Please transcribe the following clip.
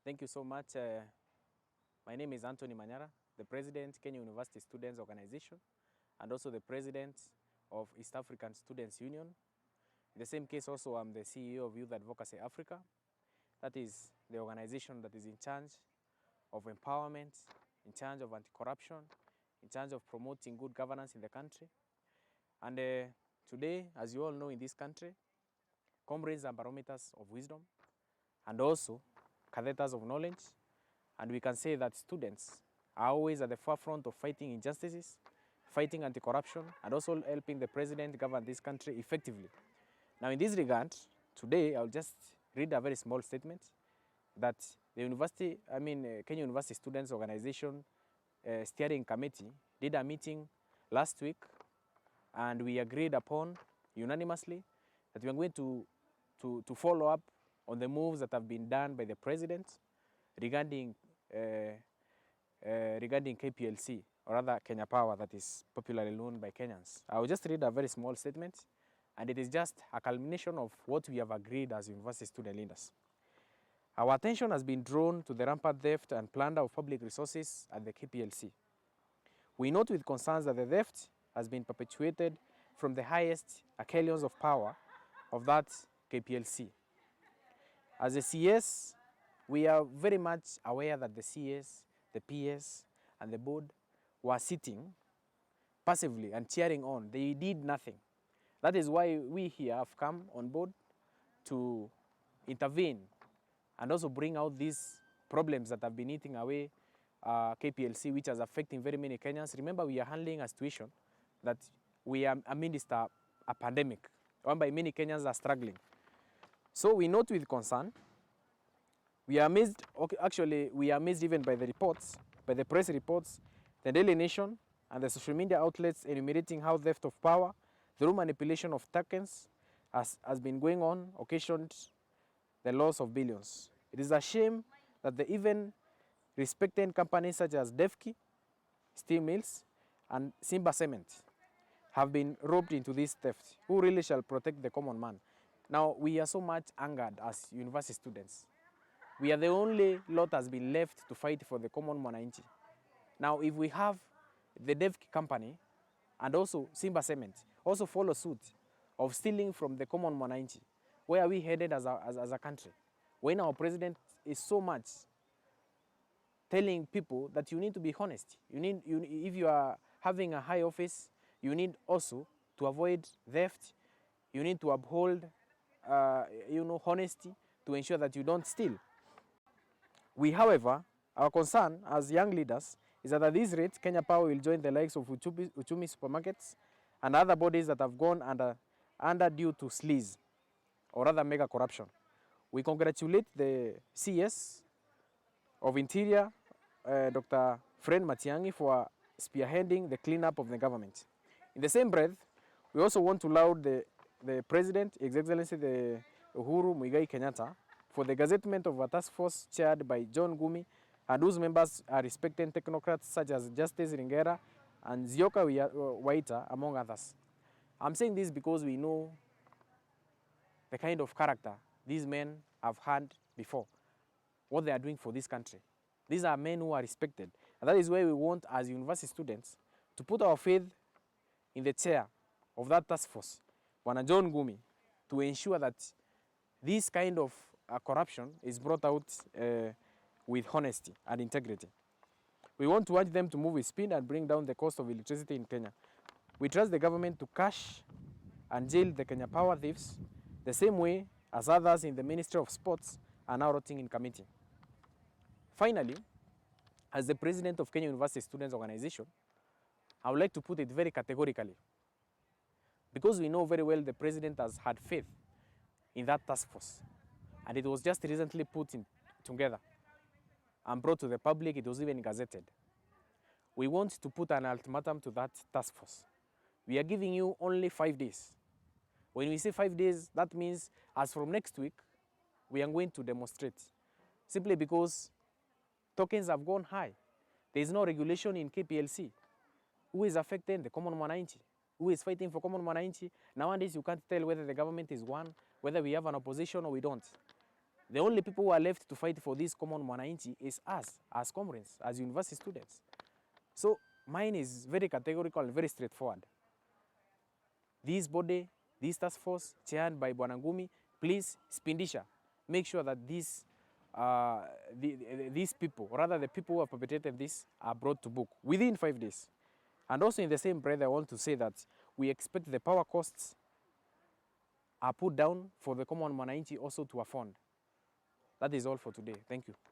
Thank you so much. My name is Anthony Manyara, the President, Kenya University Students Organization, and also the President of East African Students Union. In the same case, also, I'm the CEO of Youth Advocacy Africa. That is the organization that is in charge of empowerment, in charge of anti-corruption, in charge of promoting good governance in the country. And today, as you all know, in this country, comrades are barometers of wisdom and also cadetors of knowledge. And we can say that students are always at the forefront of fighting injustices, fighting anti-corruption, and also helping the president govern this country effectively. Now, in this regard, today I'll just read a very small statement that the Kenya University Students Organization Steering Committee did a meeting last week, and we agreed upon unanimously that we are going to follow up on the moves that have been done by the president regarding KPLC, or rather Kenya Power, that is popularly known by Kenyans. I will just read a very small statement, and it is just a culmination of what we have agreed as university student leaders. Our attention has been drawn to the rampant theft and plunder of public resources at the KPLC. We note with concerns that the theft has been perpetuated from the highest echelons of power of that KPLC. As a CS, we are very much aware that the CS, the PS, and the board were sitting passively and cheering on. They did nothing. That is why we here have come on board to intervene and also bring out these problems that have been eating away KPLC, which is affecting very many Kenyans. Remember, we are handling a situation that we are amidst a pandemic, whereby many Kenyans are struggling. So we note with concern. We are amazed, we are amazed even by the reports, by the press reports, the Daily Nation, and the social media outlets enumerating how theft of power through manipulation of tokens has been going on, occasioned the loss of billions. It is a shame that the even respected companies such as Defki, Steel Mills, and Simba Cement have been roped into this theft. Who really shall protect the common man? Now, we are so much angered as university students. We are the only lot has been left to fight for the common mwananchi. Now, if we have the Defki company and also Simba Cement also follow suit of stealing from the common mwananchi, where are we headed as a country? When our president is so much telling people that you need to be honest. If you are having a high office, you need also to avoid theft. You need to uphold, honesty to ensure that you don't steal. We, however, our concern as young leaders is that at this rate, Kenya Power will join the likes of Uchumi supermarkets and other bodies that have gone under due to sleaze, or rather mega corruption. We congratulate the CS of Interior, Dr. Fred Matiang'i, for spearheading the cleanup of the government. In the same breath, we also want to laud the President, His Excellency the Uhuru Muigai Kenyatta, for the gazettement of a task force chaired by John Gumi, and whose members are respected technocrats such as Justice Ringera and Zioka Waita, among others. I'm saying this because we know the kind of character these men have had before, what they are doing for this country. These are men who are respected. And that is why we want, as university students, to put our faith in the chair of that task force, Bwana John Gumi, to ensure that this kind of corruption is brought out with honesty and integrity. We want to urge them to move with speed and bring down the cost of electricity in Kenya. We trust the government to cash and jail the Kenya Power thieves the same way as others in the Ministry of Sports are now rotting in committee. Finally, as the president of Kenya University Students Organization, I would like to put it very categorically, because we know very well the president has had faith in that task force, and it was just recently put together and brought to the public. It was even gazetted. We want to put an ultimatum to that task force. We are giving you only 5 days. When we say 5 days, that means as from next week, we are going to demonstrate. Simply because tokens have gone high. There is no regulation in KPLC. Who is affecting the common mwananchi? Who is fighting for common mwananchi? Nowadays, you can't tell whether the government is one, whether we have an opposition or we don't. The only people who are left to fight for this common mwananchi is us, as comrades, as university students. So mine is very categorical and very straightforward. This body, this task force, chaired by Bwana Ngumi, please, Spindisha, make sure that these people, or rather the people who have perpetrated this, are brought to book within 5 days. And also in the same breath, I want to say that we expect the power costs are put down for the common mwananchi also to a fund. That is all for today. Thank you.